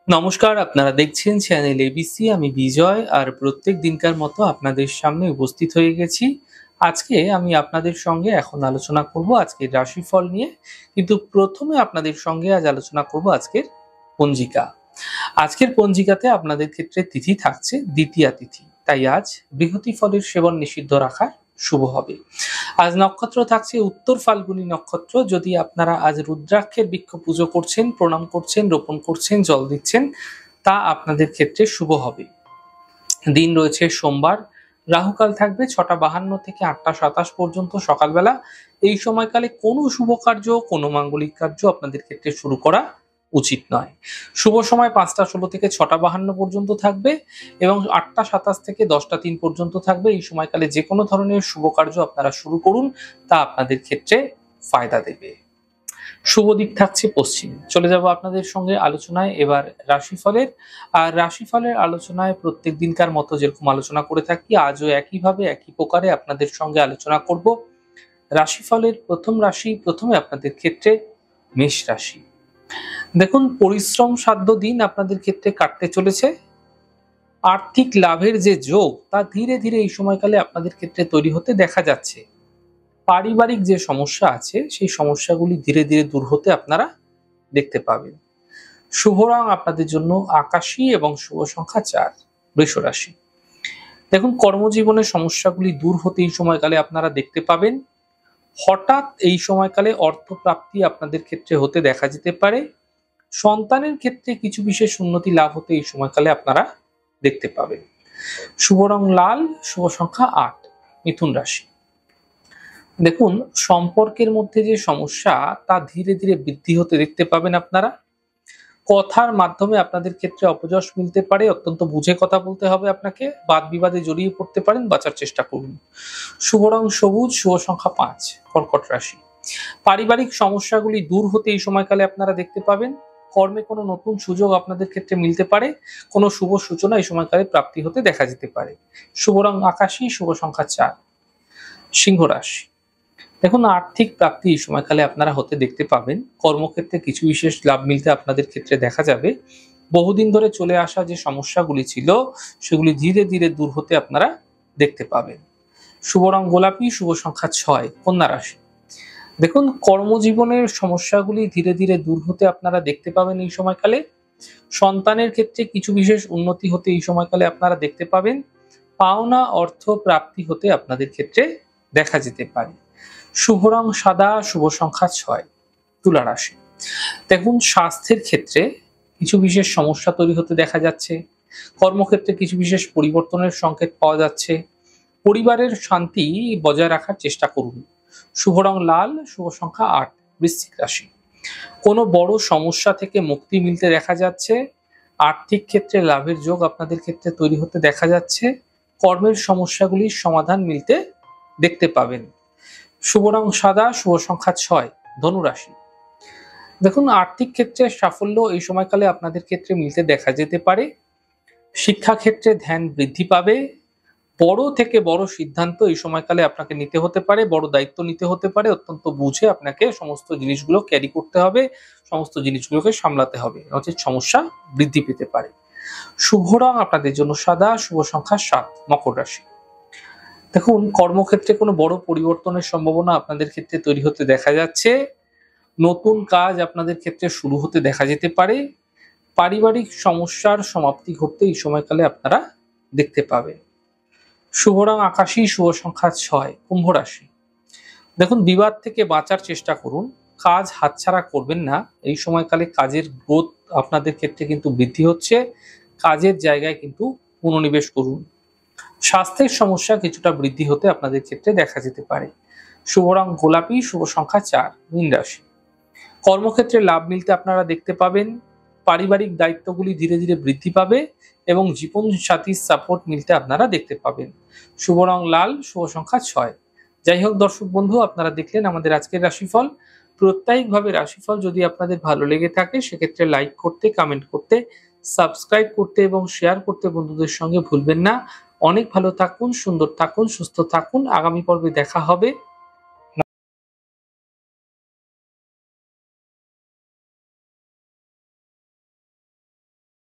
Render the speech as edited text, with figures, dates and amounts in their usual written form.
নমস্কার, আপনারা দেখছেন চ্যানেল এবিসি। আমি বিজয়, আর প্রত্যেক দিনকার মতো আপনাদের সামনে উপস্থিত হয়ে গেছি। আজকে আমি আপনাদের সঙ্গে এখন আলোচনা করব আজকের রাশিফল নিয়ে। কিন্তু প্রথমে আপনাদের সঙ্গে আজ আলোচনা করব আজকের পঞ্জিকা। আজকের পঞ্জিকাতে আপনাদের ক্ষেত্রে তিথি থাকছে দ্বিতীয়া তিথি, তাই আজ বৃহতি ফলের সেবন নিষিদ্ধ রাখা শুভ হবে। আজ নক্ষত্র থাকছে উত্তর ফাল্গুনী নক্ষত্র। যদি আপনারা আজ রুদ্রাক্ষের বৃক্ষ পুজো করছেন, প্রণাম করছেন, রোপণ করছেন, জল দিচ্ছেন, তা আপনাদের ক্ষেত্রে শুভ হবে। দিন রয়েছে সোমবার। রাহুকাল থাকবে 6টা 52 থেকে 8টা 27 পর্যন্ত সকালবেলা। এই সময়কালে কোনো শুভ কার্য, কোনো মাঙ্গলিক কার্য আপনাদের ক্ষেত্রে শুরু করা উচিত নয়। শুভ সময় 5টা 16 থেকে 6টা 52 পর্যন্ত থাকবে এবং 8টা 27 থেকে 10টা 3 পর্যন্ত থাকবে। এই সময়কালে যে কোনো ধরনের শুভ কার্য আপনারা শুরু করুন, তা আপনাদের ক্ষেত্রে ফায়দা দেবে। শুভ দিক থাকছে পশ্চিম। চলে যাব আপনাদের সঙ্গে আলোচনায় এবার রাশিফলের। আর রাশিফলের আলোচনায় প্রত্যেক দিনকার মতো যেরকম আলোচনা করে থাকি, আজও একইভাবে একই প্রকারে আপনাদের সঙ্গে আলোচনা করব। রাশিফলের প্রথম রাশি, প্রথমে আপনাদের ক্ষেত্রে মেষ রাশি। দেখুন, পরিশ্রম সাধ্য দিন আপনাদের ক্ষেত্রে কাটতে চলেছে। আর্থিক লাভের যে যোগ, তা ধীরে ধীরে এই সময়কালে আপনাদের ক্ষেত্রে তৈরি হতে দেখা যাচ্ছে। পারিবারিক যে সমস্যা আছে, সেই সমস্যাগুলি ধীরে ধীরে দূর হতে আপনারা দেখতে পাবেন। শুভ রং আপনাদের জন্য আকাশী এবং শুভ সংখ্যা 4। বৃষ রাশি। দেখুন, কর্মজীবনের সমস্যাগুলি দূর হতে এই সময়কালে আপনারা দেখতে পাবেন। হঠাৎ এই সময়কালে অর্থপ্রাপ্তি আপনাদের ক্ষেত্রে হতে দেখা যেতে পারে। সন্তানের ক্ষেত্রে কিছু বিশেষ উন্নতি লাভ হতে এই সময়কালে আপনারা দেখতে পাবেন। শুভ রং লাল, শুভ সংখ্যা 8। মিথুন রাশি। দেখুন, সম্পর্কের মধ্যে যে সমস্যা, তা ধীরে ধীরে বৃদ্ধি হতে দেখতে পাবেন আপনারা। কথার মাধ্যমে আপনাদের ক্ষেত্রে অপযশ মিলতে পারে। অত্যন্ত বুঝে কথা বলতে হবে আপনাকে। বাদ বিবাদে জড়িয়ে পড়তে পারেন, বাঁচার চেষ্টা করুন। শুভ রং সবুজ, শুভ সংখ্যা 5। কর্কট রাশি। পারিবারিক সমস্যাগুলি দূর হতে এই সময়কালে আপনারা দেখতে পাবেন। কর্মে কোনো নতুন সুযোগ আপনাদের ক্ষেত্রে মিলতে পারে। কোনো শুভ সূচনা এই সময়কালে প্রাপ্তি হতে দেখা যেতে পারে। শুভ রং আকাশী, শুভ সংখ্যা 4। সিংহ রাশি। দেখুন, আর্থিক প্রাপ্তি এই সময়কালে আপনারা হতে দেখতে পাবেন। কর্মক্ষেত্রে কিছু বিশেষ লাভ মিলতে আপনাদের ক্ষেত্রে দেখা যাবে। বহুদিন ধরে চলে আসা যে সমস্যাগুলি ছিল, সেগুলি ধীরে ধীরে দূর হতে আপনারা দেখতে পাবেন। শুভ রং গোলাপি, শুভ সংখ্যা 6। কন্যা রাশি। দেখুন, কর্মজীবনের সমস্যাগুলি ধীরে ধীরে দূর হতে আপনারা দেখতে পাবেন এই সময়কালে। সন্তানের ক্ষেত্রে কিছু বিশেষ উন্নতি হতে এই সময়কালে আপনারা দেখতে পাবেন। পাওনা অর্থ প্রাপ্তি হতে আপনাদের ক্ষেত্রে দেখা যেতে পারে। শুভ রং সাদা, শুভ সংখ্যা 6। তুলা রাশি। দেখুন, স্বাস্থ্যের ক্ষেত্রে কিছু বিশেষ সমস্যা তৈরি হতে দেখা যাচ্ছে। কর্মক্ষেত্রে কিছু বিশেষ পরিবর্তনের সংকেত পাওয়া যাচ্ছে। পরিবারের শান্তি বজায় রাখার চেষ্টা করুন। শুভ রং লাল, শুভ সংখ্যা 8। বৃশ্চিক রাশি। কোনো বড় সমস্যা থেকে মুক্তি মিলতে দেখা যাচ্ছে। আর্থিক ক্ষেত্রে লাভের যোগ আপনাদের ক্ষেত্রে তৈরি হতে দেখা যাচ্ছে। কর্মের সমস্যাগুলির সমাধান মিলতে দেখতে পাবেন। শুভ রং সাদা, শুভ সংখ্যা 6। ধনু রাশি। দেখুন, আর্থিক ক্ষেত্রে সাফল্য এই সময়কালে আপনাদের ক্ষেত্রে মিলতে দেখা যেতে পারে। শিক্ষাক্ষেত্রে ধ্যান বৃদ্ধি পাবে। বড় থেকে বড় সিদ্ধান্ত এই সময়কালে আপনাকে নিতে হতে পারে, বড় দায়িত্ব নিতে হতে পারে। অত্যন্ত বুঝে আপনাকে সমস্ত জিনিসগুলো ক্যারি করতে হবে, সমস্ত জিনিসগুলোকে সামলাতে হবে, নচেৎ সমস্যা বৃদ্ধি পেতে পারে। শুভ রং আপনাদের জন্য সাদা, শুভ সংখ্যা 7। মকর রাশি। দেখুন, কর্মক্ষেত্রে কোনো বড় পরিবর্তনের সম্ভাবনা আপনাদের ক্ষেত্রে তৈরি হতে দেখা যাচ্ছে। নতুন কাজ আপনাদের ক্ষেত্রে শুরু হতে দেখা যেতে পারে। পারিবারিক সমস্যার সমাপ্তি ঘটতে এই সময়কালে আপনারা দেখতে পাবেন। শুভ রং আকাশী, শুভ সংখ্যা 6। কুম্ভ রাশি। দেখুন, বিবাদ থেকে বাঁচার চেষ্টা করুন। কাজ হাতছাড়া করবেন না। এই সময়কালে কাজের গ্রোথ আপনাদের ক্ষেত্রে কিন্তু বৃদ্ধি হচ্ছে। কাজের জায়গায় কিন্তু মনোনিবেশ করুন। স্বাস্থ্যের সমস্যা কিছুটা বৃদ্ধি হতে আপনাদের ক্ষেত্রে দেখা যেতে পারে। শুভ রং গোলাপি, শুভ সংখ্যা 4। মীন রাশি। কর্মক্ষেত্রে লাভ মিলতে আপনারা দেখতে পাবেন। পারিবারিক দায়িত্বগুলি ধীরে ধীরে বৃদ্ধি পাবে এবং জীবন সাথীর সাপোর্ট মিলতে আপনারা দেখতে পাবেন। শুভ রং লাল, শুভ সংখ্যা 6। যাই হোক দর্শক বন্ধু, আপনারা দেখলেন আমাদের আজকের রাশিফল। প্রত্যেকভাবে রাশিফল যদি আপনাদের ভালো লেগে থাকে, সেক্ষেত্রে লাইক করতে, কমেন্ট করতে, সাবস্ক্রাইব করতে এবং শেয়ার করতে বন্ধুদের সঙ্গে ভুলবেন না। অনেক ভালো থাকুন, সুন্দর থাকুন, সুস্থ থাকুন। আগামী পর্বে দেখা হবে।